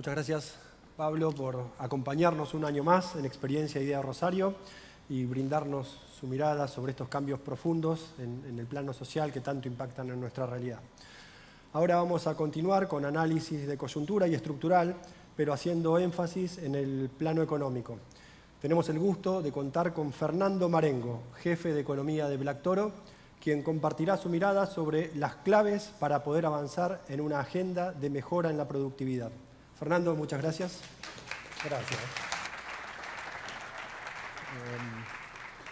muchas gracias, Pablo, por acompañarnos un año más en Experiencia Idea Rosario y brindarnos su mirada sobre estos cambios profundos en el plano social que tanto impactan en nuestra realidad. Ahora vamos a continuar con análisis de coyuntura y estructural, pero haciendo énfasis en el plano económico. Tenemos el gusto de contar con Fernando Marengo, jefe de economía de Black Toro, quien compartirá su mirada sobre las claves para poder avanzar en una agenda de mejora en la productividad. Fernando, muchas gracias. Gracias.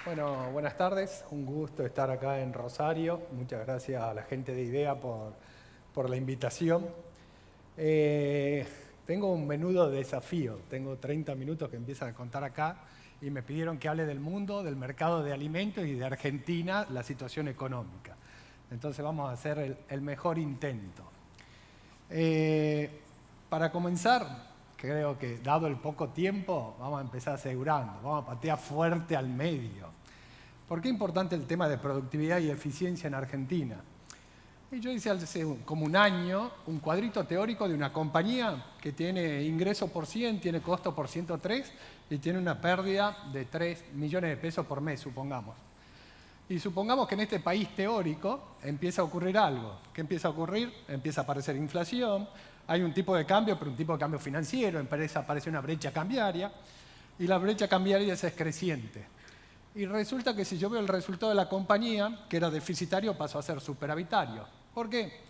Bueno, buenas tardes. Un gusto estar acá en Rosario. Muchas gracias a la gente de IDEA por la invitación. Tengo un menudo desafío. Tengo 30 minutos que empiezan a contar acá y me pidieron que hable del mundo, del mercado de alimentos y de Argentina, la situación económica. Entonces vamos a hacer el mejor intento. Para comenzar, creo que dado el poco tiempo, vamos a empezar asegurando, vamos a patear fuerte al medio. ¿Por qué es importante el tema de productividad y eficiencia en Argentina? Y yo hice hace como un año un cuadrito teórico de una compañía que tiene ingreso por 100, tiene costo por 103 y tiene una pérdida de 3 millones de pesos por mes, supongamos. Y supongamos que en este país teórico empieza a ocurrir algo. ¿Qué empieza a ocurrir? Empieza a aparecer inflación, hay un tipo de cambio, pero un tipo de cambio financiero, aparece una brecha cambiaria y la brecha cambiaria es creciente. Y resulta que si yo veo el resultado de la compañía, que era deficitario, pasó a ser superavitario. ¿Por qué?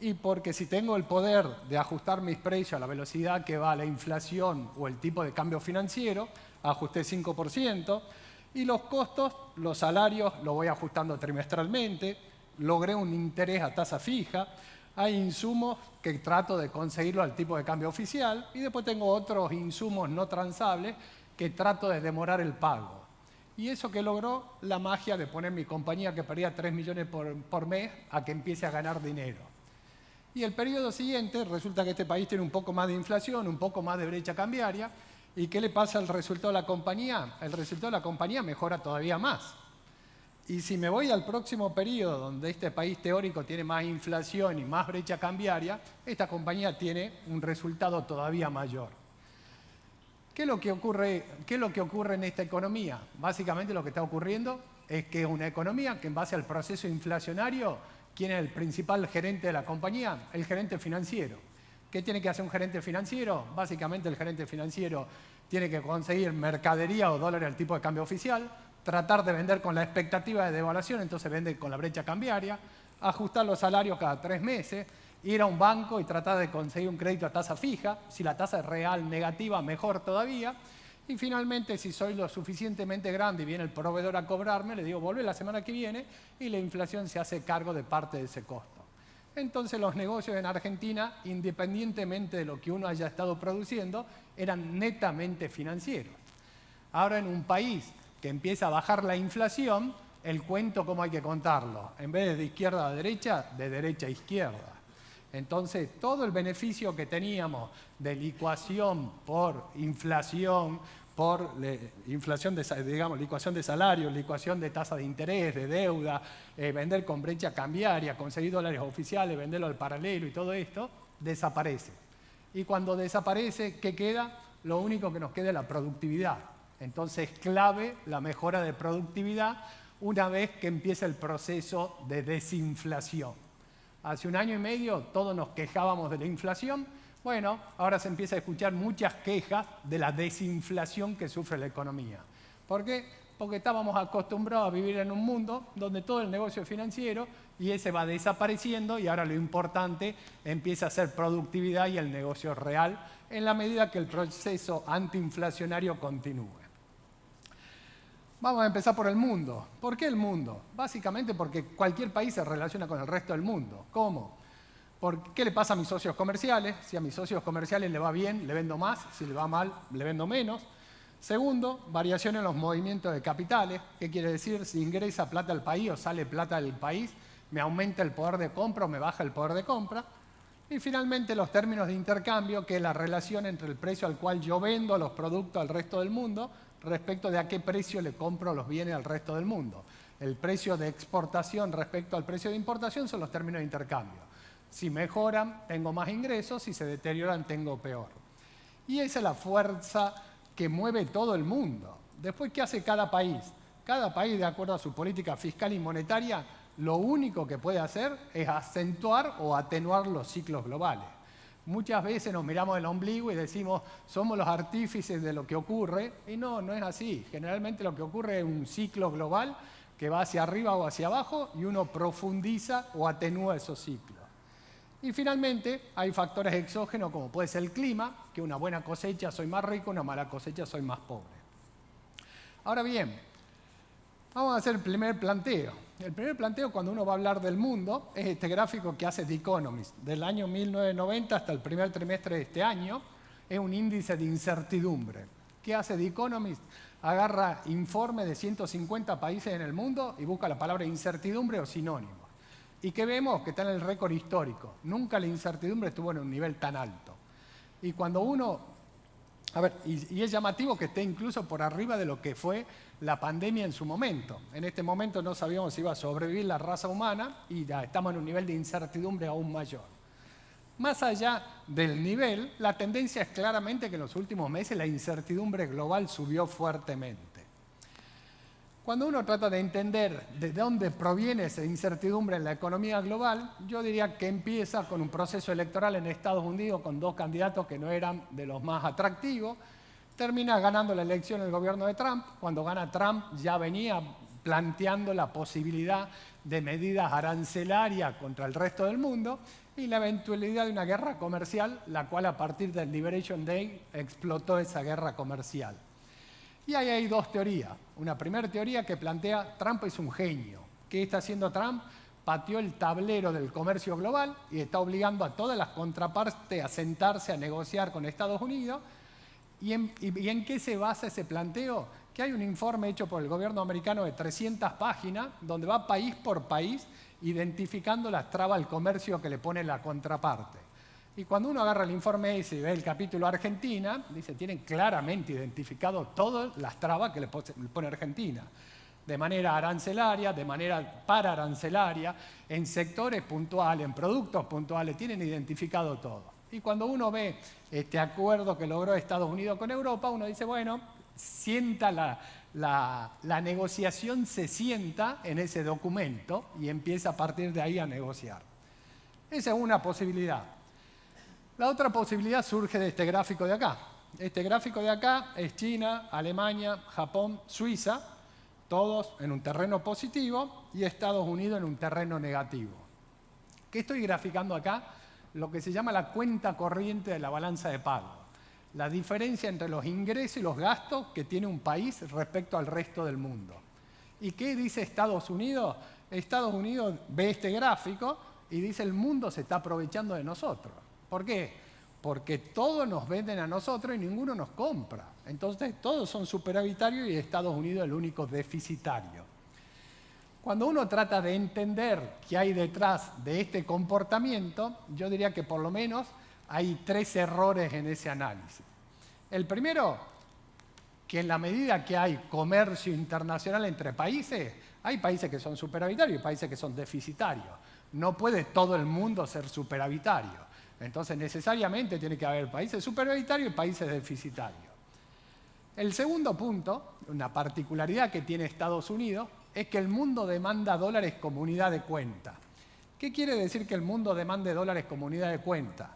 Y porque si tengo el poder de ajustar mis precios a la velocidad que va la inflación o el tipo de cambio financiero, ajusté 5%, y los costos, los salarios, los voy ajustando trimestralmente, logré un interés a tasa fija, hay insumos que trato de conseguirlo al tipo de cambio oficial, y después tengo otros insumos no transables que trato de demorar el pago. Y eso que logró la magia de poner mi compañía que perdía 3 millones por mes a que empiece a ganar dinero. Y el periodo siguiente resulta que este país tiene un poco más de inflación, un poco más de brecha cambiaria. ¿Y qué le pasa al resultado de la compañía? El resultado de la compañía mejora todavía más. Y si me voy al próximo periodo donde este país teórico tiene más inflación y más brecha cambiaria, esta compañía tiene un resultado todavía mayor. ¿Qué es lo que ocurre en esta economía? Básicamente lo que está ocurriendo es que es una economía que en base al proceso inflacionario, ¿quién es el principal gerente de la compañía? El gerente financiero. ¿Qué tiene que hacer un gerente financiero? Básicamente el gerente financiero tiene que conseguir mercadería o dólares al tipo de cambio oficial, tratar de vender con la expectativa de devaluación, entonces vende con la brecha cambiaria, ajustar los salarios cada 3 meses, ir a un banco y tratar de conseguir un crédito a tasa fija. Si la tasa es real negativa, mejor todavía. Y finalmente, si soy lo suficientemente grande y viene el proveedor a cobrarme, le digo, volvé la semana que viene y la inflación se hace cargo de parte de ese costo. Entonces los negocios en Argentina, independientemente de lo que uno haya estado produciendo, eran netamente financieros. Ahora en un país que empieza a bajar la inflación, el cuento, ¿cómo hay que contarlo? En vez de izquierda a derecha, de derecha a izquierda. Entonces, todo el beneficio que teníamos de licuación por inflación, licuación de salarios, licuación de tasa de interés, de deuda, vender con brecha cambiaria, conseguir dólares oficiales, venderlo al paralelo y todo esto, desaparece. Y cuando desaparece, ¿qué queda? Lo único que nos queda es la productividad. Entonces, es clave la mejora de productividad una vez que empieza el proceso de desinflación. Hace 1 año y medio todos nos quejábamos de la inflación. Bueno, ahora se empieza a escuchar muchas quejas de la desinflación que sufre la economía. ¿Por qué? Porque estábamos acostumbrados a vivir en un mundo donde todo el negocio es financiero y ese va desapareciendo y ahora lo importante empieza a ser productividad y el negocio real en la medida que el proceso antiinflacionario continúe. Vamos a empezar por el mundo. ¿Por qué el mundo? Básicamente porque cualquier país se relaciona con el resto del mundo. ¿Cómo? ¿Qué le pasa a mis socios comerciales? Si a mis socios comerciales le va bien, le vendo más. Si le va mal, le vendo menos. Segundo, variación en los movimientos de capitales. ¿Qué quiere decir? Si ingresa plata al país o sale plata del país, me aumenta el poder de compra o me baja el poder de compra. Y finalmente los términos de intercambio, que es la relación entre el precio al cual yo vendo los productos al resto del mundo respecto de a qué precio le compro los bienes al resto del mundo. El precio de exportación respecto al precio de importación son los términos de intercambio. Si mejoran, tengo más ingresos, si se deterioran, tengo peor. Y esa es la fuerza que mueve todo el mundo. Después, ¿qué hace cada país? Cada país, de acuerdo a su política fiscal y monetaria, lo único que puede hacer es acentuar o atenuar los ciclos globales. Muchas veces nos miramos el ombligo y decimos, somos los artífices de lo que ocurre, y no es así. Generalmente lo que ocurre es un ciclo global que va hacia arriba o hacia abajo y uno profundiza o atenúa esos ciclos. Y finalmente hay factores exógenos como puede ser el clima, que una buena cosecha soy más rico, una mala cosecha soy más pobre. Ahora bien, vamos a hacer el primer planteo. El primer planteo cuando uno va a hablar del mundo es este gráfico que hace The Economist, del año 1990 hasta el primer trimestre de este año. Es un índice de incertidumbre. ¿Qué hace The Economist? Agarra informes de 150 países en el mundo y busca la palabra incertidumbre o sinónimos. ¿Y qué vemos? Que está en el récord histórico. Nunca la incertidumbre estuvo en un nivel tan alto. Y cuando uno... y es llamativo que esté incluso por arriba de lo que fue la pandemia en su momento. En este momento no sabíamos si iba a sobrevivir la raza humana y ya estamos en un nivel de incertidumbre aún mayor. Más allá del nivel, la tendencia es claramente que en los últimos meses la incertidumbre global subió fuertemente. Cuando uno trata de entender de dónde proviene esa incertidumbre en la economía global, yo diría que empieza con un proceso electoral en Estados Unidos con dos candidatos que no eran de los más atractivos. Termina ganando la elección el gobierno de Trump. Cuando gana Trump ya venía planteando la posibilidad de medidas arancelarias contra el resto del mundo y la eventualidad de una guerra comercial, la cual a partir del Liberation Day explotó esa guerra comercial. Y ahí hay dos teorías. Una primera teoría que plantea Trump es un genio. ¿Qué está haciendo Trump? Pateó el tablero del comercio global y está obligando a todas las contrapartes a sentarse a negociar con Estados Unidos. ¿Y en qué se basa ese planteo? Que hay un informe hecho por el gobierno americano de 300 páginas, donde va país por país identificando las trabas al comercio que le pone la contraparte. Y cuando uno agarra el informe ese y ve el capítulo Argentina, dice, tienen claramente identificado todas las trabas que le pone Argentina. De manera arancelaria, de manera paraarancelaria, en sectores puntuales, en productos puntuales, tienen identificado todo. Y cuando uno ve este acuerdo que logró Estados Unidos con Europa, uno dice, bueno, la negociación se sienta en ese documento y empieza a partir de ahí a negociar. Esa es una posibilidad. La otra posibilidad surge de este gráfico de acá. Este gráfico de acá es China, Alemania, Japón, Suiza, todos en un terreno positivo y Estados Unidos en un terreno negativo. ¿Qué estoy graficando acá? Lo que se llama la cuenta corriente de la balanza de pago. La diferencia entre los ingresos y los gastos que tiene un país respecto al resto del mundo. ¿Y qué dice Estados Unidos? Estados Unidos ve este gráfico y dice el mundo se está aprovechando de nosotros. ¿Por qué? Porque todos nos venden a nosotros y ninguno nos compra. Entonces todos son superavitarios y Estados Unidos es el único deficitario. Cuando uno trata de entender qué hay detrás de este comportamiento, yo diría que por lo menos hay tres errores en ese análisis. El primero, que en la medida que hay comercio internacional entre países, hay países que son superavitarios y países que son deficitarios. No puede todo el mundo ser superavitario. Entonces, necesariamente tiene que haber países superavitarios y países deficitarios. El segundo punto, una particularidad que tiene Estados Unidos, es que el mundo demanda dólares como unidad de cuenta. ¿Qué quiere decir que el mundo demande dólares como unidad de cuenta?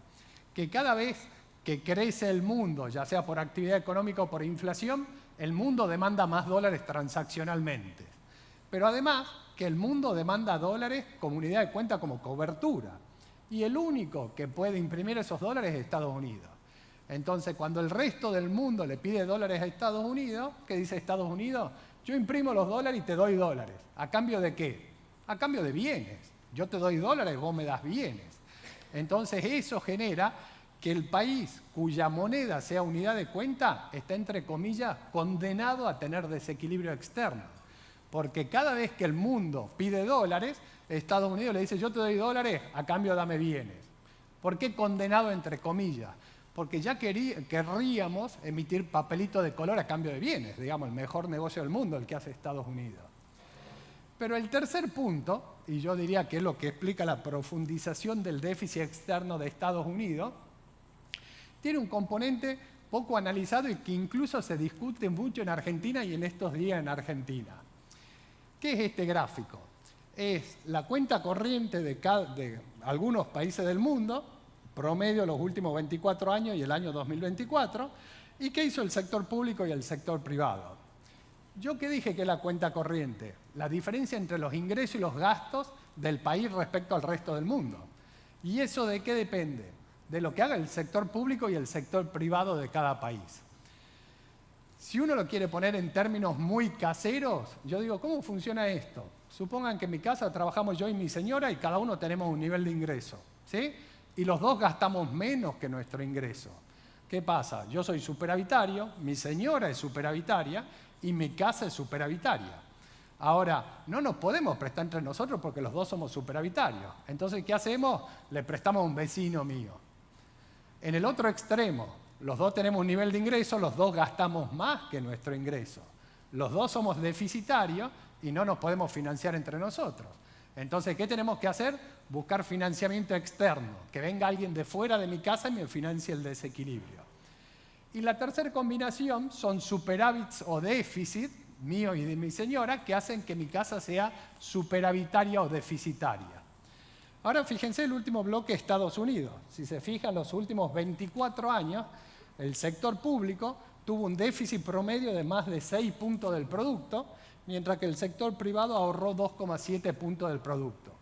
Que cada vez que crece el mundo, ya sea por actividad económica o por inflación, el mundo demanda más dólares transaccionalmente. Pero además, que el mundo demanda dólares como unidad de cuenta, como cobertura. Y el único que puede imprimir esos dólares es Estados Unidos. Entonces, cuando el resto del mundo le pide dólares a Estados Unidos, ¿qué dice Estados Unidos? Yo imprimo los dólares y te doy dólares. ¿A cambio de qué? A cambio de bienes. Yo te doy dólares, vos me das bienes. Entonces, eso genera que el país cuya moneda sea unidad de cuenta está, entre comillas, condenado a tener desequilibrio externo. Porque cada vez que el mundo pide dólares, Estados Unidos le dice, yo te doy dólares, a cambio dame bienes. ¿Por qué condenado entre comillas? Porque ya querríamos emitir papelito de color a cambio de bienes, digamos, el mejor negocio del mundo, el que hace Estados Unidos. Pero el tercer punto, y yo diría que es lo que explica la profundización del déficit externo de Estados Unidos, tiene un componente poco analizado y que incluso se discute mucho en Argentina y en estos días en Argentina. ¿Qué es este gráfico? Es la cuenta corriente de algunos países del mundo, promedio los últimos 24 años y el año 2024, y qué hizo el sector público y el sector privado. ¿Yo qué dije que es la cuenta corriente? La diferencia entre los ingresos y los gastos del país respecto al resto del mundo. ¿Y eso de qué depende? De lo que haga el sector público y el sector privado de cada país. Si uno lo quiere poner en términos muy caseros, yo digo, ¿cómo funciona esto? Supongan que en mi casa trabajamos yo y mi señora y cada uno tenemos un nivel de ingreso, ¿sí? Y los dos gastamos menos que nuestro ingreso. ¿Qué pasa? Yo soy superavitario, mi señora es superavitaria y mi casa es superavitaria. Ahora, no nos podemos prestar entre nosotros porque los dos somos superavitarios. Entonces, ¿qué hacemos? Le prestamos a un vecino mío. En el otro extremo, los dos tenemos un nivel de ingreso, los dos gastamos más que nuestro ingreso. Los dos somos deficitarios y no nos podemos financiar entre nosotros. Entonces, ¿qué tenemos que hacer? Buscar financiamiento externo, que venga alguien de fuera de mi casa y me financie el desequilibrio. Y la tercera combinación son superávits o déficit, mío y de mi señora, que hacen que mi casa sea superavitaria o deficitaria. Ahora fíjense el último bloque, Estados Unidos. Si se fijan, los últimos 24 años, el sector público tuvo un déficit promedio de más de 6 puntos del producto, mientras que el sector privado ahorró 2,7 puntos del producto.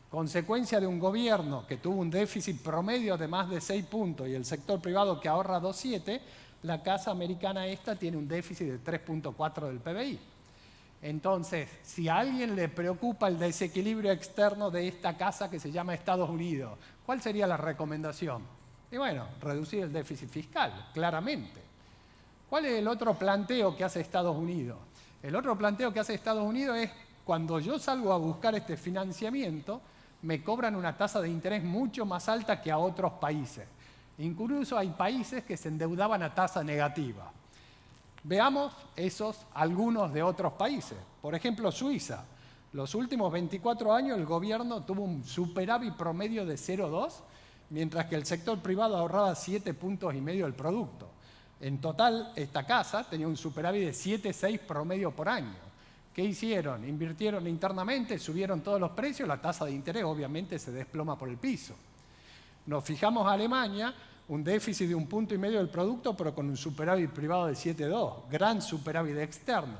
Consecuencia de un gobierno que tuvo un déficit promedio de más de 6 puntos y el sector privado que ahorra 2,7, la casa americana esta tiene un déficit de 3,4 del PBI. Entonces, si a alguien le preocupa el desequilibrio externo de esta casa que se llama Estados Unidos, ¿cuál sería la recomendación? Y bueno, reducir el déficit fiscal, claramente. ¿Cuál es el otro planteo que hace Estados Unidos? El otro planteo que hace Estados Unidos es, cuando yo salgo a buscar este financiamiento, me cobran una tasa de interés mucho más alta que a otros países. Incluso hay países que se endeudaban a tasa negativa. Veamos algunos de otros países. Por ejemplo, Suiza. Los últimos 24 años el gobierno tuvo un superávit promedio de 0,2, mientras que el sector privado ahorraba 7,5 puntos del producto. En total, esta casa tenía un superávit de 7,6 promedio por año. ¿Qué hicieron? Invirtieron internamente, subieron todos los precios, la tasa de interés obviamente se desploma por el piso. Nos fijamos a Alemania, un déficit de 1,5 puntos del producto, pero con un superávit privado de 7,2, gran superávit externo.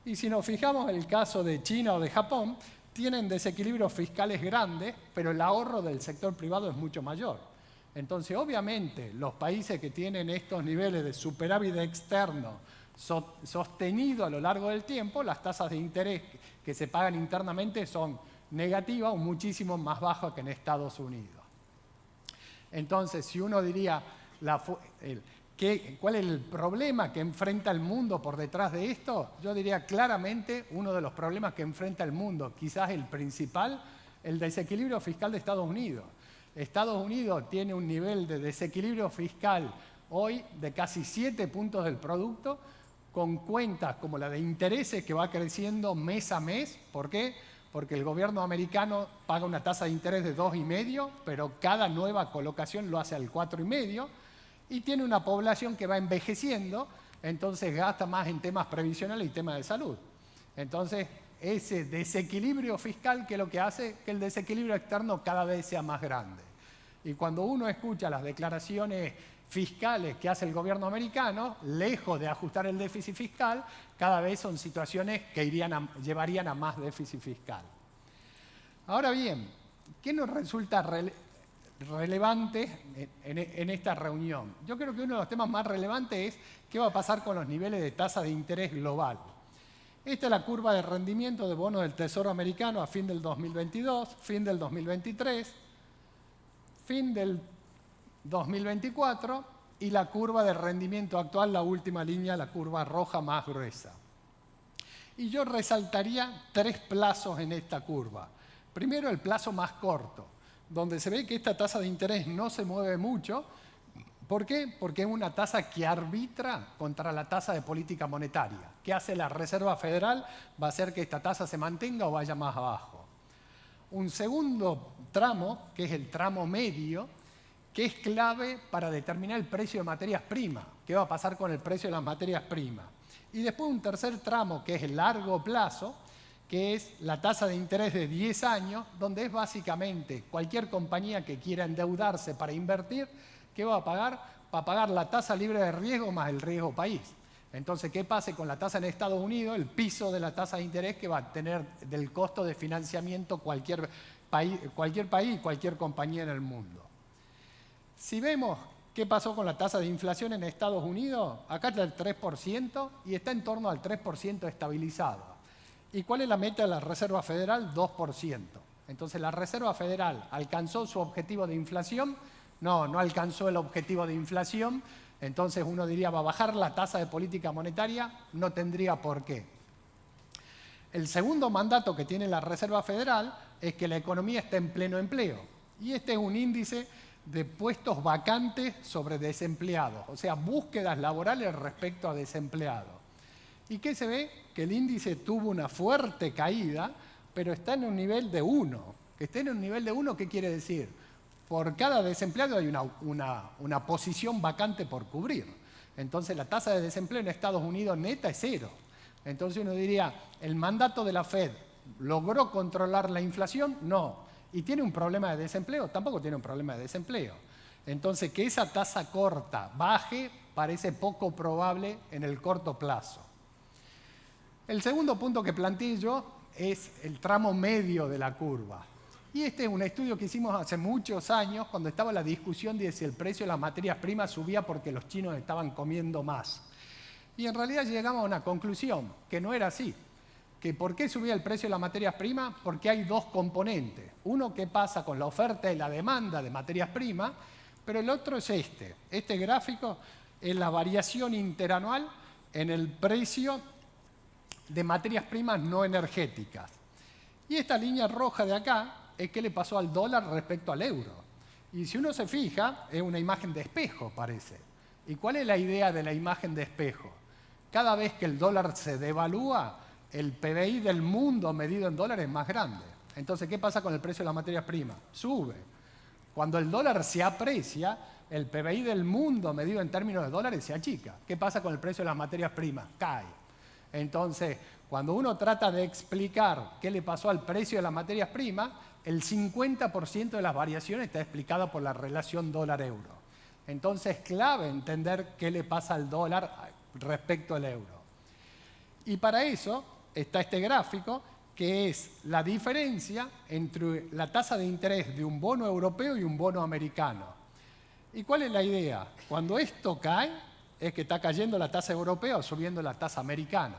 Y si nos fijamos en el caso de China o de Japón, tienen desequilibrios fiscales grandes, pero el ahorro del sector privado es mucho mayor. Entonces, obviamente, los países que tienen estos niveles de superávit externo sostenido a lo largo del tiempo, las tasas de interés que se pagan internamente son negativas o muchísimo más bajas que en Estados Unidos. Entonces, si uno diría, ¿cuál es el problema que enfrenta el mundo por detrás de esto? Yo diría claramente uno de los problemas que enfrenta el mundo, quizás el principal, el desequilibrio fiscal de Estados Unidos. Estados Unidos tiene un nivel de desequilibrio fiscal hoy de casi 7 puntos del producto, con cuentas como la de intereses que va creciendo mes a mes. ¿Por qué? Porque el gobierno americano paga una tasa de interés de 2,5, pero cada nueva colocación lo hace al 4,5, y tiene una población que va envejeciendo, entonces gasta más en temas previsionales y temas de salud. Entonces, ese desequilibrio fiscal, que es lo que hace que el desequilibrio externo cada vez sea más grande. Y cuando uno escucha las declaraciones fiscales que hace el gobierno americano, lejos de ajustar el déficit fiscal, cada vez son situaciones que llevarían a más déficit fiscal. Ahora bien, ¿qué nos resulta relevante en esta reunión? Yo creo que uno de los temas más relevantes es qué va a pasar con los niveles de tasa de interés global. Esta es la curva de rendimiento de bonos del Tesoro americano a fin del 2022, fin del 2023, fin del 2024 y la curva de rendimiento actual, la última línea, la curva roja más gruesa. Y yo resaltaría 3 plazos en esta curva. Primero, el plazo más corto, donde se ve que esta tasa de interés no se mueve mucho. ¿Por qué? Porque es una tasa que arbitra contra la tasa de política monetaria. ¿Qué hace la Reserva Federal? Va a hacer que esta tasa se mantenga o vaya más abajo. Un segundo tramo, que es el tramo medio, que es clave para determinar el precio de materias primas. qué va a pasar con el precio de las materias primas. Y después un tercer tramo, que es el largo plazo, que es la tasa de interés de 10 años, donde es básicamente cualquier compañía que quiera endeudarse para invertir, ¿qué va a pagar? Va a pagar la tasa libre de riesgo más el riesgo país. Entonces, ¿qué pasa con la tasa en Estados Unidos? El piso de la tasa de interés que va a tener del costo de financiamiento cualquier país, cualquier compañía en el mundo. Si vemos qué pasó con la tasa de inflación en Estados Unidos, acá está el 3% y está en torno al 3% estabilizado. ¿Y cuál es la meta de la Reserva Federal? 2%. Entonces, ¿la Reserva Federal alcanzó su objetivo de inflación? No, no alcanzó el objetivo de inflación. Entonces, uno diría, ¿va a bajar la tasa de política monetaria? No tendría por qué. El segundo mandato que tiene la Reserva Federal es que la economía esté en pleno empleo. Y este es un índice de puestos vacantes sobre desempleados, o sea, búsquedas laborales respecto a desempleados. ¿Y qué se ve? Que el índice tuvo una fuerte caída, pero está en un nivel de 1. Que esté en un nivel de 1, ¿qué quiere decir? Por cada desempleado hay una posición vacante por cubrir. Entonces la tasa de desempleo en Estados Unidos neta es 0. Entonces uno diría, ¿el mandato de la Fed logró controlar la inflación? No. ¿Y tiene un problema de desempleo? Tampoco tiene un problema de desempleo. Entonces que esa tasa corta baje parece poco probable en el corto plazo. El segundo punto que planteé yo es el tramo medio de la curva. Y este es un estudio que hicimos hace muchos años, cuando estaba la discusión de si el precio de las materias primas subía porque los chinos estaban comiendo más. Y en realidad llegamos a una conclusión, que no era así. Que ¿por qué subía el precio de las materias primas? Porque hay dos componentes. Uno, ¿qué pasa con la oferta y la demanda de materias primas? Pero el otro es este. Este gráfico es la variación interanual en el precio de materias primas no energéticas. Y esta línea roja de acá es qué le pasó al dólar respecto al euro. Y si uno se fija, es una imagen de espejo, parece. ¿Y cuál es la idea de la imagen de espejo? Cada vez que el dólar se devalúa, el PBI del mundo medido en dólares es más grande. Entonces, ¿qué pasa con el precio de las materias primas? Sube. Cuando el dólar se aprecia, el PBI del mundo medido en términos de dólares se achica. ¿Qué pasa con el precio de las materias primas? Cae. Entonces, cuando uno trata de explicar qué le pasó al precio de las materias primas, el 50% de las variaciones está explicada por la relación dólar-euro. Entonces, es clave entender qué le pasa al dólar respecto al euro. Y para eso está este gráfico, que es la diferencia entre la tasa de interés de un bono europeo y un bono americano. ¿Y cuál es la idea? Cuando esto cae, es que está cayendo la tasa europea o subiendo la tasa americana.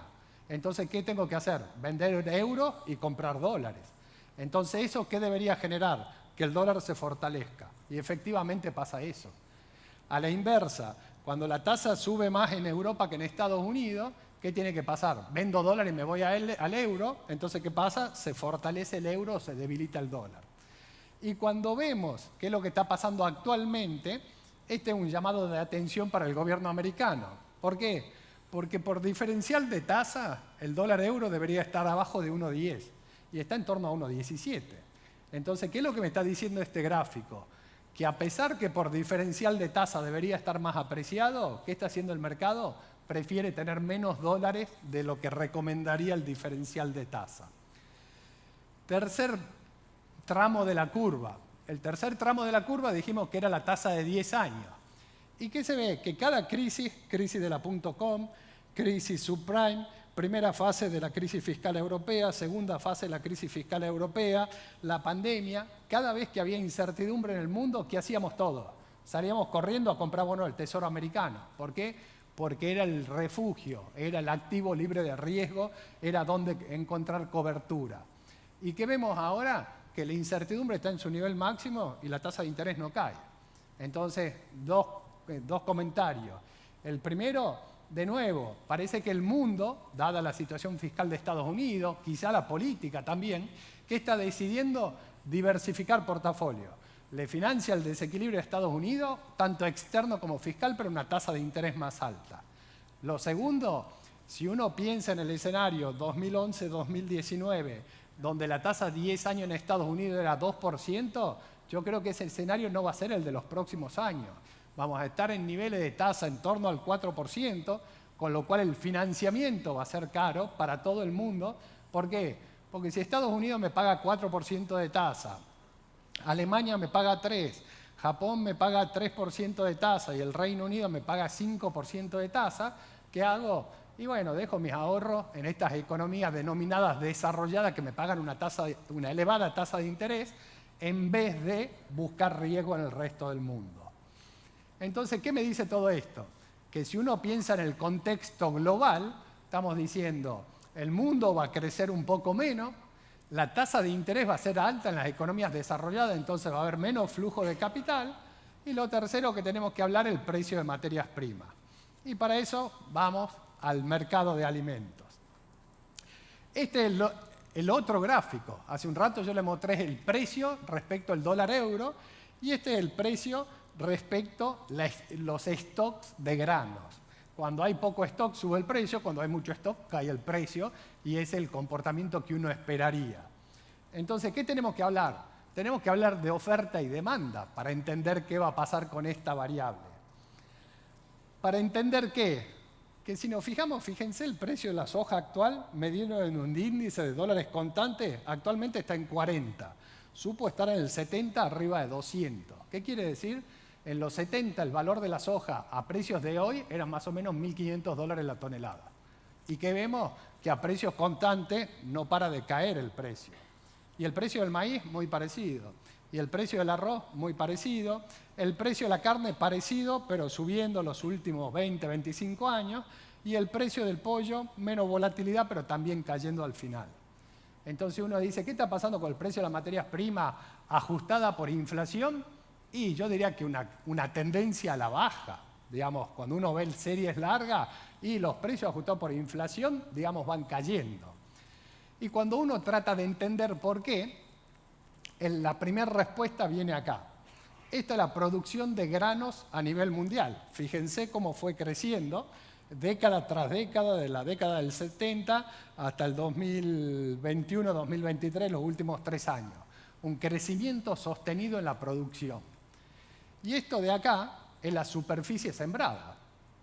Entonces, ¿qué tengo que hacer? Vender euros y comprar dólares. Entonces, ¿eso qué debería generar? Que el dólar se fortalezca. Y efectivamente pasa eso. A la inversa, cuando la tasa sube más en Europa que en Estados Unidos, ¿qué tiene que pasar? Vendo dólares y me voy al euro. Entonces, ¿qué pasa? Se fortalece el euro, se debilita el dólar. Y cuando vemos qué es lo que está pasando actualmente, este es un llamado de atención para el gobierno americano. ¿Por qué? Porque por diferencial de tasa, el dólar euro debería estar abajo de 1,10 y está en torno a 1,17. Entonces, ¿qué es lo que me está diciendo este gráfico? Que a pesar que por diferencial de tasa debería estar más apreciado, ¿qué está haciendo el mercado? Prefiere tener menos dólares de lo que recomendaría el diferencial de tasa. Tercer tramo de la curva. El tercer tramo de la curva dijimos que era la tasa de 10 años. ¿Y qué se ve? Que cada crisis de la .com, crisis subprime, primera fase de la crisis fiscal europea, segunda fase de la crisis fiscal europea, la pandemia, cada vez que había incertidumbre en el mundo, ¿qué hacíamos todos? Salíamos corriendo a comprar bonos del Tesoro americano. ¿Por qué? Porque era el refugio, era el activo libre de riesgo, era donde encontrar cobertura. ¿Y qué vemos ahora? Que la incertidumbre está en su nivel máximo y la tasa de interés no cae. Entonces, dos comentarios. El primero, de nuevo, parece que el mundo, dada la situación fiscal de Estados Unidos, quizá la política también, que está decidiendo diversificar portafolio. Le financia el desequilibrio de Estados Unidos, tanto externo como fiscal, pero una tasa de interés más alta. Lo segundo, si uno piensa en el escenario 2011-2019, donde la tasa 10 años en Estados Unidos era 2%, yo creo que ese escenario no va a ser el de los próximos años. Vamos a estar en niveles de tasa en torno al 4%, con lo cual el financiamiento va a ser caro para todo el mundo. ¿Por qué? Porque si Estados Unidos me paga 4% de tasa, Alemania me paga 3%, Japón me paga 3% de tasa y el Reino Unido me paga 5% de tasa, ¿qué hago? Y bueno, dejo mis ahorros en estas economías denominadas desarrolladas que me pagan una elevada tasa de interés en vez de buscar riesgo en el resto del mundo. Entonces, ¿qué me dice todo esto? Que si uno piensa en el contexto global, estamos diciendo, el mundo va a crecer un poco menos, la tasa de interés va a ser alta en las economías desarrolladas, entonces va a haber menos flujo de capital. Y lo tercero que tenemos que hablar es el precio de materias primas. Y para eso vamos al mercado de alimentos. Este es el otro gráfico. Hace un rato yo le mostré el precio respecto al dólar euro y este es el precio respecto a los stocks de granos. Cuando hay poco stock sube el precio, cuando hay mucho stock cae el precio y es el comportamiento que uno esperaría. Entonces, ¿qué tenemos que hablar? Tenemos que hablar de oferta y demanda para entender qué va a pasar con esta variable. ¿Para entender qué? Que si nos fijamos, fíjense el precio de la soja actual, medido en un índice de dólares constantes, actualmente está en 40. Supo estar en el 70 arriba de 200. ¿Qué quiere decir? En los 70 el valor de la soja a precios de hoy era más o menos $1.500 la tonelada. Y que vemos que a precios constantes no para de caer el precio. Y el precio del maíz muy parecido. Y el precio del arroz muy parecido. El precio de la carne parecido, pero subiendo los últimos 20, 25 años. Y el precio del pollo, menos volatilidad, pero también cayendo al final. Entonces uno dice, ¿qué está pasando con el precio de las materias primas ajustada por inflación? Y yo diría que una tendencia a la baja. Digamos, cuando uno ve series largas y los precios ajustados por inflación, digamos, van cayendo. Y cuando uno trata de entender por qué, la primera respuesta viene acá. Esta es la producción de granos a nivel mundial. Fíjense cómo fue creciendo década tras década, de la década del 70 hasta el 2021-2023, los últimos 3 años. Un crecimiento sostenido en la producción. Y esto de acá es la superficie sembrada.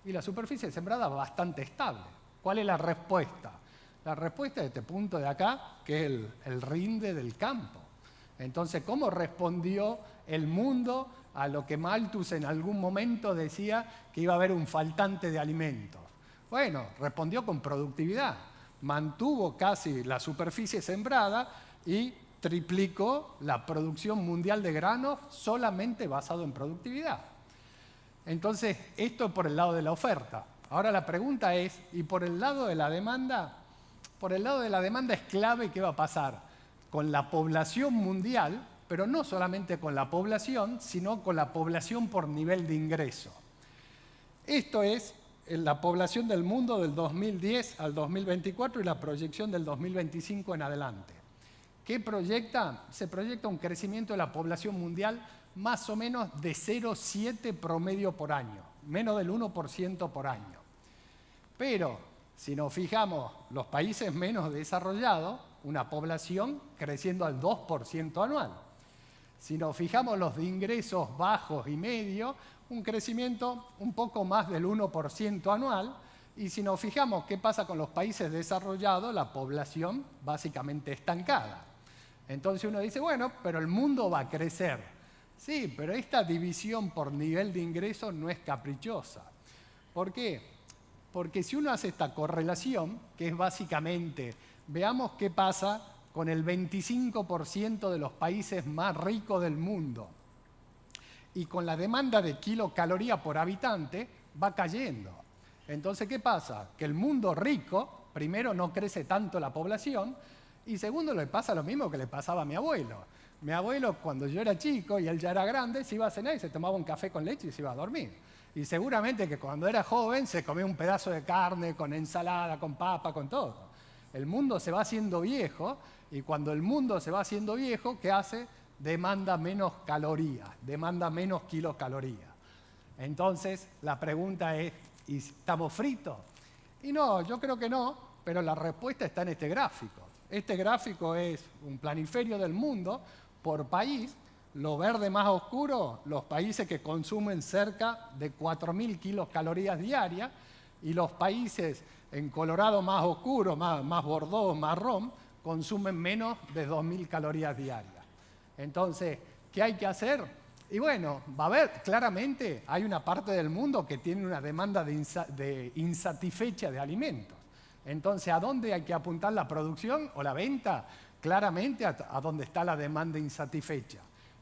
Y la superficie sembrada es bastante estable. ¿Cuál es la respuesta? La respuesta de este punto de acá, que es el rinde del campo. Entonces, ¿cómo respondió el mundo a lo que Malthus en algún momento decía que iba a haber un faltante de alimentos? Bueno, respondió con productividad. Mantuvo casi la superficie sembrada y triplicó la producción mundial de granos solamente basado en productividad. Entonces, esto es por el lado de la oferta. Ahora la pregunta es, ¿y por el lado de la demanda? Por el lado de la demanda es clave qué va a pasar con la población mundial, pero no solamente con la población, sino con la población por nivel de ingreso. Esto es la población del mundo del 2010 al 2024 y la proyección del 2025 en adelante. ¿Qué proyecta? Se proyecta un crecimiento de la población mundial más o menos de 0,7 promedio por año, menos del 1% por año. Pero si nos fijamos los países menos desarrollados, una población creciendo al 2% anual. Si nos fijamos los de ingresos bajos y medios, un crecimiento un poco más del 1% anual. Y si nos fijamos qué pasa con los países desarrollados, la población básicamente estancada. Entonces uno dice, bueno, pero el mundo va a crecer. Sí, pero esta división por nivel de ingreso no es caprichosa. ¿Por qué? Porque si uno hace esta correlación, que es básicamente, veamos qué pasa con el 25% de los países más ricos del mundo. Y con la demanda de kilocaloría por habitante va cayendo. Entonces, ¿qué pasa? Que el mundo rico, primero, no crece tanto la población, y segundo, le pasa lo mismo que le pasaba a mi abuelo. Mi abuelo, cuando yo era chico y él ya era grande, se iba a cenar y se tomaba un café con leche y se iba a dormir. Y seguramente que cuando era joven se comía un pedazo de carne con ensalada, con papa, con todo. El mundo se va haciendo viejo y cuando el mundo se va haciendo viejo, ¿qué hace? Demanda menos calorías, demanda menos kilocalorías. Entonces, la pregunta es, ¿y estamos fritos? Y no, yo creo que no, pero la respuesta está en este gráfico. Este gráfico es un planiferio del mundo por país, Lo verde más oscuro, los países que consumen cerca de 4.000 kilocalorías diarias, y los países en colorado más oscuro, más bordeaux, marrón, consumen menos de 2.000 calorías diarias. Entonces, ¿qué hay que hacer? Y bueno, va a haber, claramente, hay una parte del mundo que tiene una demanda insatisfecha de alimentos. Entonces, ¿a dónde hay que apuntar la producción o la venta? Claramente a donde está la demanda insatisfecha,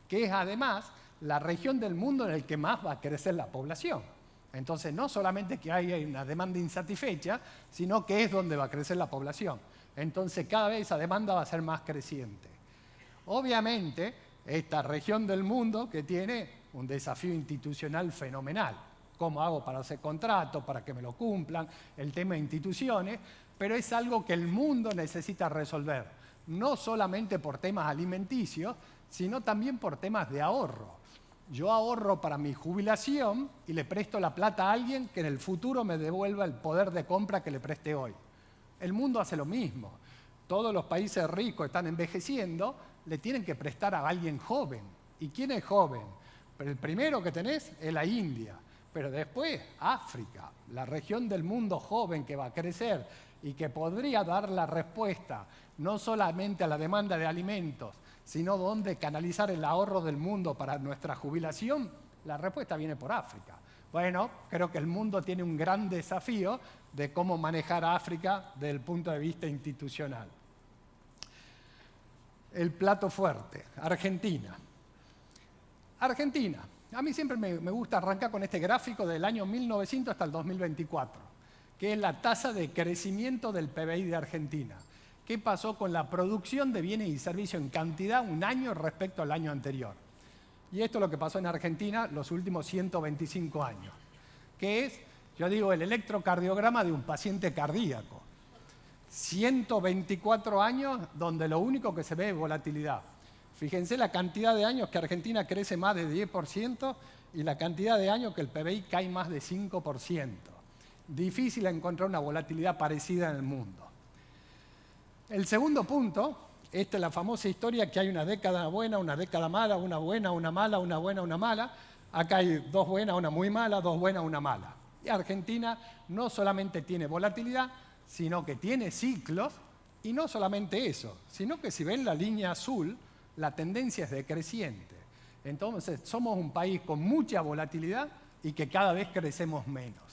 que es además la región del mundo en la que más va a crecer la población. Entonces, no solamente que hay una demanda insatisfecha, sino que es donde va a crecer la población. Entonces, cada vez esa demanda va a ser más creciente. Obviamente, esta región del mundo que tiene un desafío institucional fenomenal. ¿Cómo hago para hacer contratos, para que me lo cumplan? El tema de instituciones, pero es algo que el mundo necesita resolver. No solamente por temas alimenticios, sino también por temas de ahorro. Yo ahorro para mi jubilación y le presto la plata a alguien que en el futuro me devuelva el poder de compra que le presté hoy. El mundo hace lo mismo. Todos los países ricos están envejeciendo, le tienen que prestar a alguien joven. ¿Y quién es joven? Pero el primero que tenés es la India, pero después África, la región del mundo joven que va a crecer y que podría dar la respuesta no solamente a la demanda de alimentos, sino dónde canalizar el ahorro del mundo para nuestra jubilación, la respuesta viene por África. Bueno, creo que el mundo tiene un gran desafío de cómo manejar a África desde el punto de vista institucional. El plato fuerte, Argentina. Argentina. A mí siempre me gusta arrancar con este gráfico del año 1900 hasta el 2024, que es la tasa de crecimiento del PBI de Argentina. ¿Qué pasó con la producción de bienes y servicios en cantidad un año respecto al año anterior? Y esto es lo que pasó en Argentina los últimos 125 años, que es, yo digo, el electrocardiograma de un paciente cardíaco. 124 años donde lo único que se ve es volatilidad. Fíjense la cantidad de años que Argentina crece más de 10% y la cantidad de años que el PBI cae más de 5%. Difícil encontrar una volatilidad parecida en el mundo. El segundo punto, esta es la famosa historia que hay una década buena, una década mala, una buena, una mala, una buena, una mala. Acá hay dos buenas, una muy mala, dos buenas, una mala. Y Argentina no solamente tiene volatilidad, sino que tiene ciclos, y no solamente eso, sino que si ven la línea azul, la tendencia es decreciente. Entonces, somos un país con mucha volatilidad y que cada vez crecemos menos.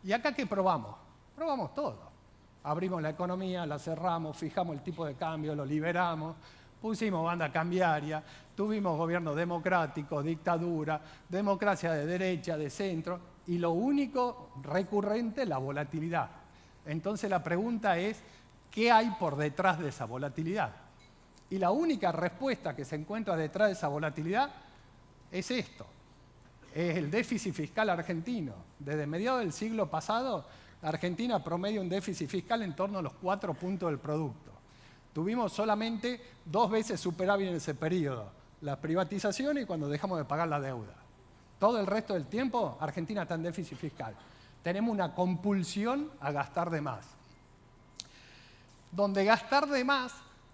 ¿Y acá qué probamos? Probamos todo. Abrimos la economía, la cerramos, fijamos el tipo de cambio, lo liberamos, pusimos banda cambiaria, tuvimos gobierno democrático, dictadura, democracia de derecha, de centro, y lo único recurrente es la volatilidad. Entonces la pregunta es, ¿qué hay por detrás de esa volatilidad? Y la única respuesta que se encuentra detrás de esa volatilidad es esto. Es el déficit fiscal argentino. Desde mediados del siglo pasado, Argentina promedia un déficit fiscal en torno a los 4 puntos del producto. Tuvimos solamente 2 veces superávit en ese periodo, la privatización y cuando dejamos de pagar la deuda. Todo el resto del tiempo, Argentina está en déficit fiscal. Tenemos una compulsión a gastar de más. Donde gastar de más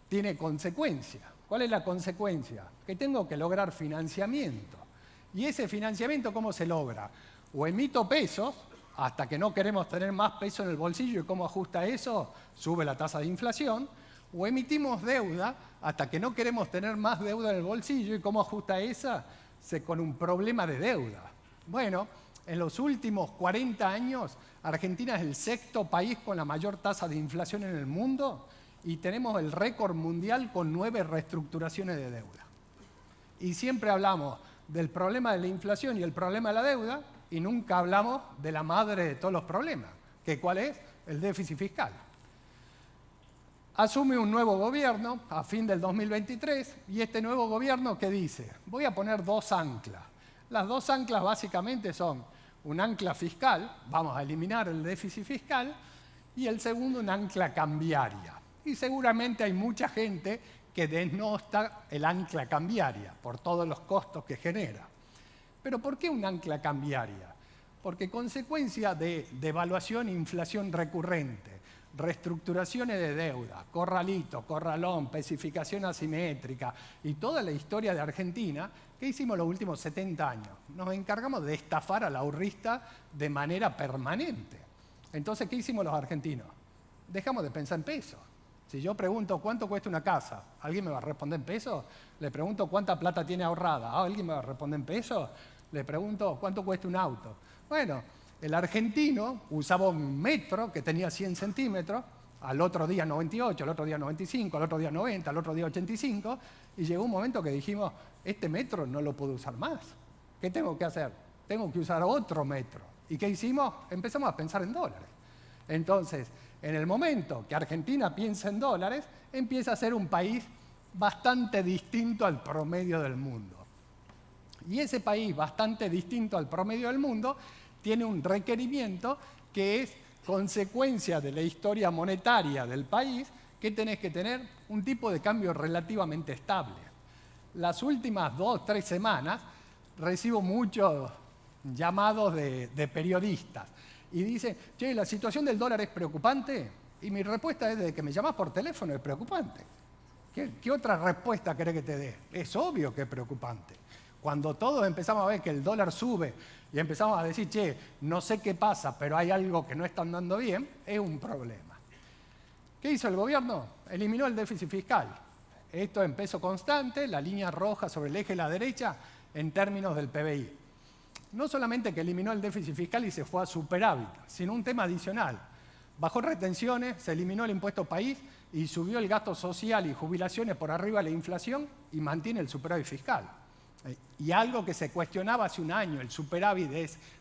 tiene consecuencia. ¿Cuál es la consecuencia? Que tengo que lograr financiamiento. ¿Y ese financiamiento cómo se logra? O emito pesos, hasta que no queremos tener más peso en el bolsillo, ¿y cómo ajusta eso? Sube la tasa de inflación. O emitimos deuda, hasta que no queremos tener más deuda en el bolsillo, ¿y cómo ajusta esa? Con un problema de deuda. Bueno, en los últimos 40 años, Argentina es el 6º país con la mayor tasa de inflación en el mundo y tenemos el récord mundial con 9 reestructuraciones de deuda. Y siempre hablamos del problema de la inflación y el problema de la deuda y nunca hablamos de la madre de todos los problemas, que ¿cuál es? El déficit fiscal. Asume un nuevo gobierno a fin del 2023 y este nuevo gobierno, ¿qué dice? Voy a poner 2 anclas. Las 2 anclas básicamente son un ancla fiscal, vamos a eliminar el déficit fiscal, y el segundo un ancla cambiaria. Y seguramente hay mucha gente que denosta el ancla cambiaria por todos los costos que genera. ¿Pero por qué un ancla cambiaria? Porque consecuencia de devaluación e inflación recurrente, reestructuraciones de deuda, corralito, corralón, especificación asimétrica y toda la historia de Argentina, ¿qué hicimos los últimos 70 años? Nos encargamos de estafar al ahorrista de manera permanente. Entonces, ¿qué hicimos los argentinos? Dejamos de pensar en pesos. Si yo pregunto cuánto cuesta una casa, ¿alguien me va a responder en pesos? Le pregunto cuánta plata tiene ahorrada, ¿alguien me va a responder en pesos? Le pregunto cuánto cuesta un auto. Bueno, el argentino usaba un metro que tenía 100 centímetros, al otro día 98, al otro día 95, al otro día 90, al otro día 85, y llegó un momento que dijimos, este metro no lo puedo usar más. ¿Qué tengo que hacer? Tengo que usar otro metro. ¿Y qué hicimos? Empezamos a pensar en dólares. Entonces, en el momento que Argentina piensa en dólares, empieza a ser un país bastante distinto al promedio del mundo. Y ese país bastante distinto al promedio del mundo tiene un requerimiento que es consecuencia de la historia monetaria del país, que tenés que tener un tipo de cambio relativamente estable. Las últimas 2 o 3 semanas recibo muchos llamados de periodistas y dicen, che, ¿la situación del dólar es preocupante? Y mi respuesta es, desde que me llamás por teléfono es preocupante. ¿Qué otra respuesta querés que te dé? Es obvio que es preocupante. Cuando todos empezamos a ver que el dólar sube y empezamos a decir, che, no sé qué pasa, pero hay algo que no está andando bien, es un problema. ¿Qué hizo el gobierno? Eliminó el déficit fiscal. Esto en peso constante, la línea roja sobre el eje de la derecha, en términos del PBI. No solamente que eliminó el déficit fiscal y se fue a superávit, sino un tema adicional. Bajó retenciones, se eliminó el impuesto país y subió el gasto social y jubilaciones por arriba de la inflación y mantiene el superávit fiscal. Y algo que se cuestionaba hace un año, el superávit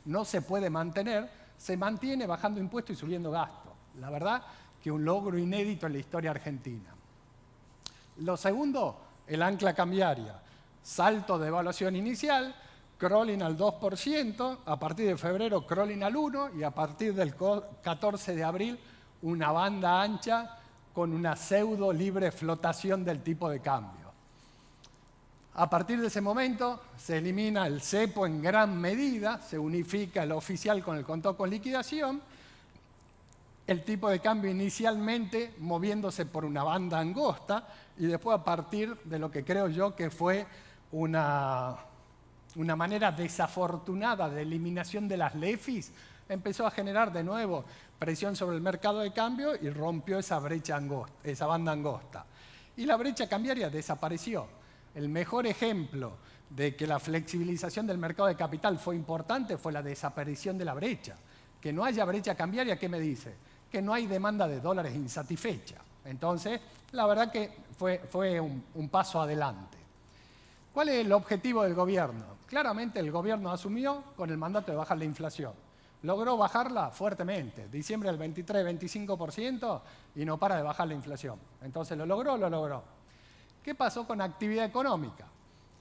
no se puede mantener, se mantiene bajando impuestos y subiendo gastos. La verdad que un logro inédito en la historia argentina. Lo segundo, el ancla cambiaria. Salto de evaluación inicial, crawling al 2%, a partir de febrero crawling al 1% y a partir del 14 de abril una banda ancha con una pseudo libre flotación del tipo de cambio. A partir de ese momento se elimina el cepo en gran medida, se unifica el oficial con el contado con liquidación, el tipo de cambio inicialmente moviéndose por una banda angosta y después a partir de lo que creo yo que fue una manera desafortunada de eliminación de las LEFIs, empezó a generar de nuevo presión sobre el mercado de cambio y rompió esa brecha angosta, esa banda angosta. Y la brecha cambiaria desapareció. El mejor ejemplo de que la flexibilización del mercado de capital fue importante fue la desaparición de la brecha. Que no haya brecha cambiaria, ¿qué me dice? Que no hay demanda de dólares insatisfecha. Entonces, la verdad que fue un paso adelante. ¿Cuál es el objetivo del gobierno? Claramente el gobierno asumió con el mandato de bajar la inflación. Logró bajarla fuertemente, diciembre del 23-25% y no para de bajar la inflación. Entonces, ¿lo logró? ¿Qué pasó con actividad económica?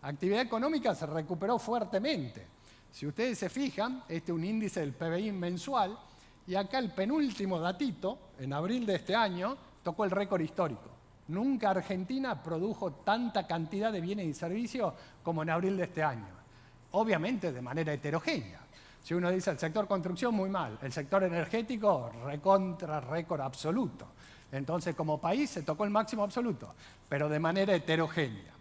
Actividad económica se recuperó fuertemente. Si ustedes se fijan, este es un índice del PBI mensual y acá el penúltimo datito, en abril de este año, tocó el récord histórico. Nunca Argentina produjo tanta cantidad de bienes y servicios como en abril de este año. Obviamente de manera heterogénea. Si uno dice el sector construcción, muy mal. El sector energético, recontra récord absoluto. Entonces, como país se tocó el máximo absoluto, pero de manera heterogénea.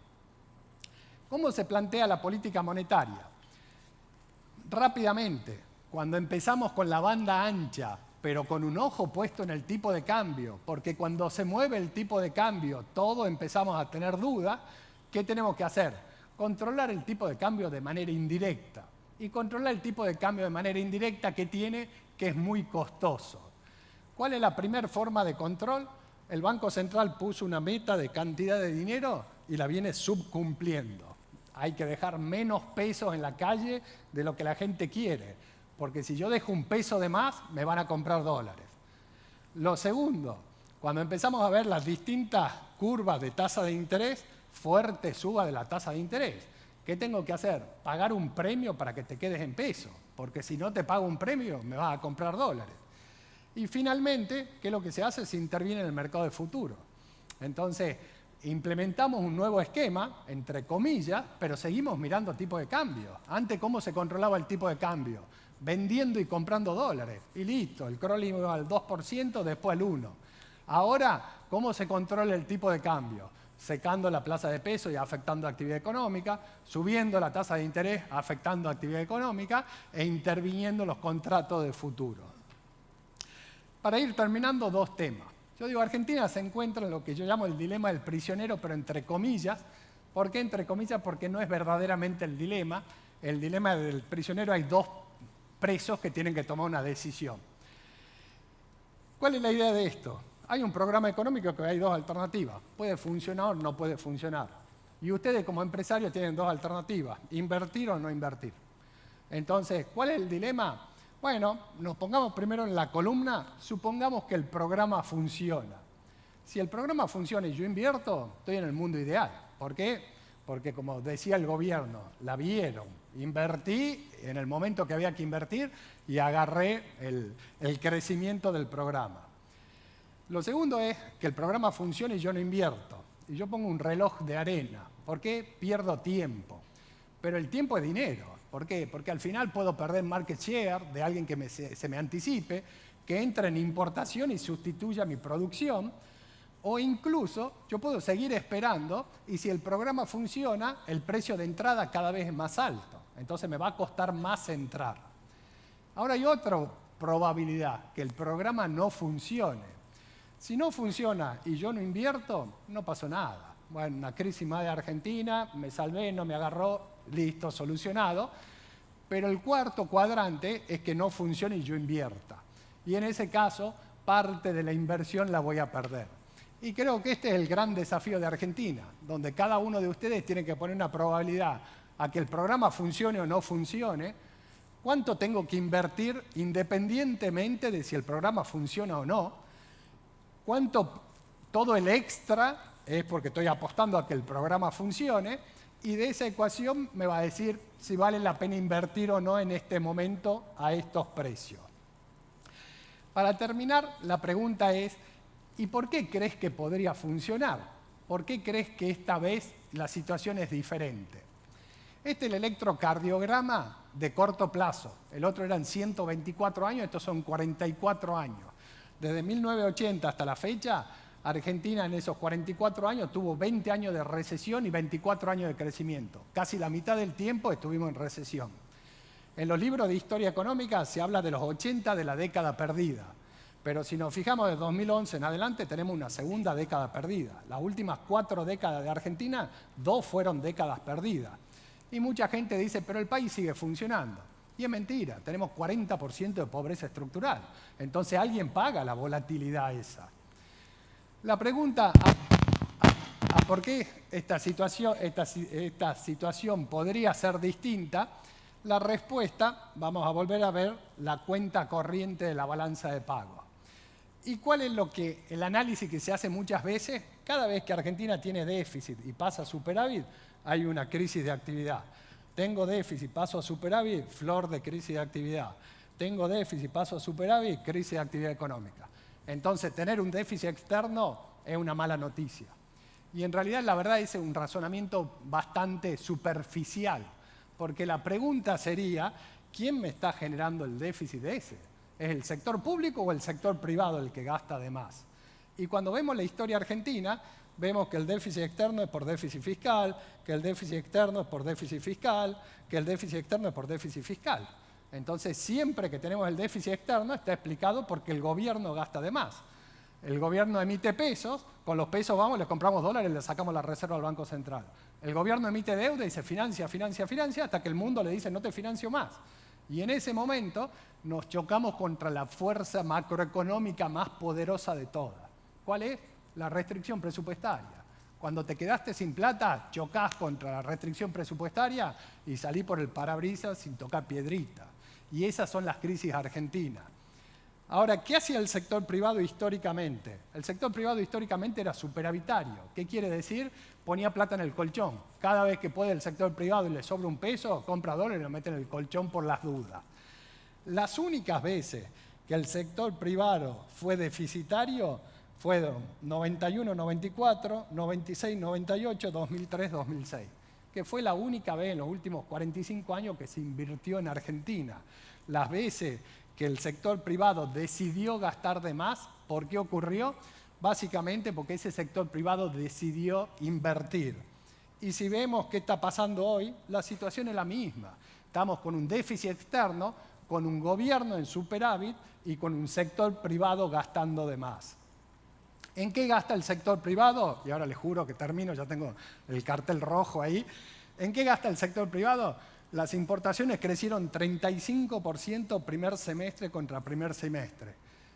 ¿Cómo se plantea la política monetaria? Rápidamente, cuando empezamos con la banda ancha, pero con un ojo puesto en el tipo de cambio, porque cuando se mueve el tipo de cambio, todos empezamos a tener dudas, ¿qué tenemos que hacer? Controlar el tipo de cambio de manera indirecta. Y controlar el tipo de cambio de manera indirecta que tiene, que es muy costoso. ¿Cuál es la primera forma de control? El Banco Central puso una meta de cantidad de dinero y la viene subcumpliendo. Hay que dejar menos pesos en la calle de lo que la gente quiere, porque si yo dejo un peso de más, me van a comprar dólares. Lo segundo, cuando empezamos a ver las distintas curvas de tasa de interés, fuerte suba de la tasa de interés. ¿Qué tengo que hacer? Pagar un premio para que te quedes en peso, porque si no te pago un premio, me vas a comprar dólares. Y finalmente, ¿qué es lo que se hace? Se interviene en el mercado de futuro. Entonces, implementamos un nuevo esquema, entre comillas, pero seguimos mirando tipo de cambio. Antes, ¿cómo se controlaba el tipo de cambio? vendiendo y comprando dólares. Y listo, el crawling iba al 2%, después al 1%. Ahora, ¿cómo se controla el tipo de cambio? Secando la plaza de peso y afectando la actividad económica, subiendo la tasa de interés, afectando la actividad económica e interviniendo los contratos de futuro. Para ir terminando, dos temas. Yo digo, Argentina se encuentra en lo que yo llamo el dilema del prisionero, pero entre comillas. ¿Por qué entre comillas? Porque no es verdaderamente el dilema. El dilema del prisionero, hay dos presos que tienen que tomar una decisión. ¿Cuál es la idea de esto? Hay un programa económico que hay dos alternativas. Puede funcionar o no puede funcionar. Y ustedes como empresarios tienen dos alternativas. Invertir o no invertir. Entonces, ¿cuál es el dilema? Bueno, nos pongamos primero en la columna. Supongamos que el programa funciona. Si el programa funciona y yo invierto, estoy en el mundo ideal. ¿Por qué? Porque como decía el gobierno, la vieron. Invertí en el momento que había que invertir y agarré el crecimiento del programa. Lo segundo es que el programa funcione y yo no invierto. Y yo pongo un reloj de arena. ¿Por qué? Pierdo tiempo. Pero el tiempo es dinero. ¿Por qué? Porque al final puedo perder market share de alguien que se me anticipe, que entre en importación y sustituya mi producción. O incluso yo puedo seguir esperando y si el programa funciona, el precio de entrada cada vez es más alto. Entonces me va a costar más entrar. Ahora hay otra probabilidad, que el programa no funcione. Si no funciona y yo no invierto, no pasó nada. Bueno, una crisis más de Argentina, me salvé, no me agarró, listo, solucionado. Pero el cuarto cuadrante es que no funcione y yo invierta. Y en ese caso, parte de la inversión la voy a perder. Y creo que este es el gran desafío de Argentina, donde cada uno de ustedes tiene que poner una probabilidad a que el programa funcione o no funcione. ¿Cuánto tengo que invertir independientemente de si el programa funciona o no? ¿Cuánto todo el extra es porque estoy apostando a que el programa funcione? Y de esa ecuación me va a decir si vale la pena invertir o no en este momento a estos precios. Para terminar, la pregunta es, ¿y por qué crees que podría funcionar? ¿Por qué crees que esta vez la situación es diferente? Este es el electrocardiograma de corto plazo. El otro eran 124 años, estos son 44 años. Desde 1980 hasta la fecha, Argentina en esos 44 años tuvo 20 años de recesión y 24 años de crecimiento. Casi la mitad del tiempo estuvimos en recesión. En los libros de historia económica se habla de los 80 de la década perdida. Pero si nos fijamos de 2011 en adelante, tenemos una segunda década perdida. Las últimas 4 décadas de Argentina, 2 fueron décadas perdidas. Y mucha gente dice, pero el país sigue funcionando. Y es mentira, tenemos 40% de pobreza estructural. Entonces alguien paga la volatilidad esa. La pregunta a por qué esta situación podría ser distinta, la respuesta, vamos a volver a ver la cuenta corriente de la balanza de pago. ¿Y cuál es el análisis que se hace muchas veces? Cada vez que Argentina tiene déficit y pasa a superávit, hay una crisis de actividad. Tengo déficit, paso a superávit, flor de crisis de actividad. Tengo déficit, paso a superávit, crisis de actividad económica. Entonces, tener un déficit externo es una mala noticia. Y en realidad, la verdad, es un razonamiento bastante superficial, porque la pregunta sería, ¿quién me está generando el déficit de ese? ¿Es el sector público o el sector privado el que gasta de más? Y cuando vemos la historia argentina, vemos que el déficit externo es por déficit fiscal, que el déficit externo es por déficit fiscal, que el déficit externo es por déficit fiscal. Entonces, siempre que tenemos el déficit externo está explicado porque el gobierno gasta de más. El gobierno emite pesos, con los pesos vamos, le compramos dólares, le sacamos la reserva al Banco Central. El gobierno emite deuda y se financia, hasta que el mundo le dice no te financio más. Y en ese momento nos chocamos contra la fuerza macroeconómica más poderosa de todas. ¿Cuál es? La restricción presupuestaria. Cuando te quedaste sin plata, chocás contra la restricción presupuestaria y salí por el parabrisas sin tocar piedrita. Y esas son las crisis argentinas. Ahora, ¿qué hacía el sector privado históricamente? El sector privado históricamente era superavitario. ¿Qué quiere decir? Ponía plata en el colchón. Cada vez que puede el sector privado y le sobra un peso, compra dólares y lo mete en el colchón por las dudas. Las únicas veces que el sector privado fue deficitario fueron 91-94, 96-98, 2003-2006. porque fue la única vez en los últimos 45 años que se invirtió en Argentina. Las veces que el sector privado decidió gastar de más, ¿por qué ocurrió? Básicamente porque ese sector privado decidió invertir. Y si vemos qué está pasando hoy, la situación es la misma. Estamos con un déficit externo, con un gobierno en superávit y con un sector privado gastando de más. ¿En qué gasta el sector privado? Y ahora les juro que termino, ya tengo el cartel rojo ahí. ¿En qué gasta el sector privado? Las importaciones crecieron 35% primer semestre contra primer semestre.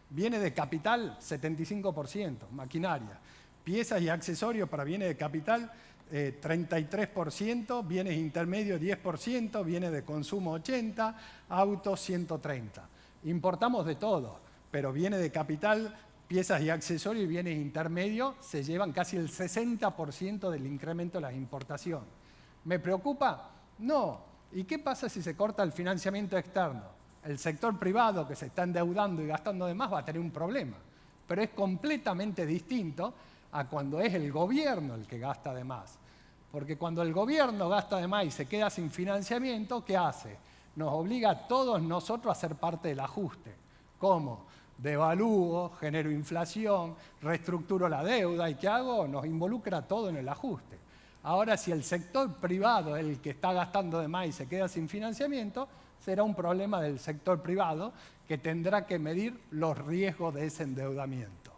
Viene de capital 75%, maquinaria. Piezas y accesorios para bienes de capital 33%, bienes intermedios 10%, bienes de consumo 80%, autos 130%. Importamos de todo, pero bienes de capital, piezas y accesorios y bienes intermedios se llevan casi el 60% del incremento de la importación. ¿Me preocupa? No. ¿Y qué pasa si se corta el financiamiento externo? El sector privado que se está endeudando y gastando de más va a tener un problema, pero es completamente distinto a cuando es el gobierno el que gasta de más. Porque cuando el gobierno gasta de más y se queda sin financiamiento, ¿qué hace? Nos obliga a todos nosotros a ser parte del ajuste. ¿Cómo? Devalúo, genero inflación, reestructuro la deuda y ¿qué hago? Nos involucra todo en el ajuste. Ahora, si el sector privado es el que está gastando de más y se queda sin financiamiento, será un problema del sector privado que tendrá que medir los riesgos de ese endeudamiento.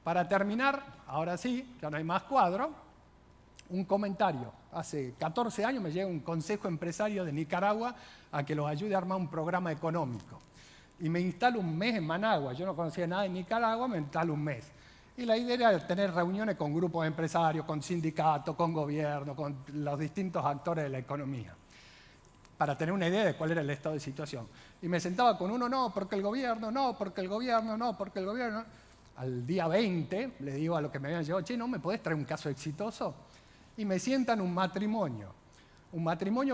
Para terminar, ahora sí, ya no hay más cuadro, un comentario. Hace 14 años me llega un consejo empresario de Nicaragua a que los ayude a armar un programa económico. Y me instalo un mes en Managua. Yo no conocía nada de Nicaragua, me instalo un mes. Y la idea era tener reuniones con grupos de empresarios, con sindicatos, con gobierno, con los distintos actores de la economía, para tener una idea de cuál era el estado de situación. Y me sentaba con uno, no, porque el gobierno, no, porque el gobierno, no, porque el gobierno. Al día 20 le digo a los que me habían llevado, che, ¿no me podés traer un caso exitoso? Y me sientan un matrimonio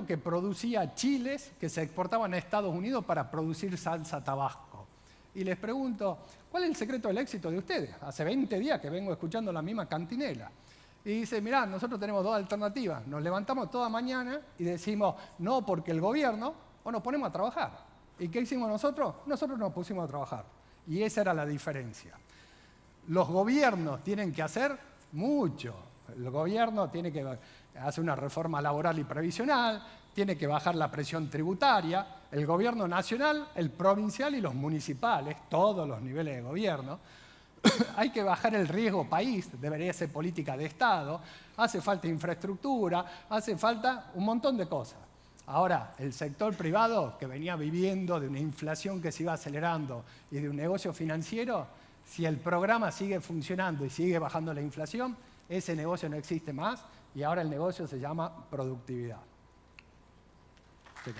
que producía chiles que se exportaban a Estados Unidos para producir salsa tabasco. Y les pregunto, ¿cuál es el secreto del éxito de ustedes? Hace 20 días que vengo escuchando la misma cantinela. Y dice, mirá, nosotros tenemos dos alternativas. Nos levantamos toda mañana y decimos, no porque el gobierno, o nos ponemos a trabajar. ¿Y qué hicimos nosotros? Nosotros nos pusimos a trabajar. Y esa era la diferencia. Los gobiernos tienen que hacer mucho. El gobierno tiene que hacer una reforma laboral y previsional, tiene que bajar la presión tributaria, el gobierno nacional, el provincial y los municipales, todos los niveles de gobierno. Hay que bajar el riesgo país, debería ser política de Estado, hace falta infraestructura, hace falta un montón de cosas. Ahora, el sector privado, que venía viviendo de una inflación que se iba acelerando y de un negocio financiero, si el programa sigue funcionando y sigue bajando la inflación, ese negocio no existe más y ahora el negocio se llama productividad. Sí.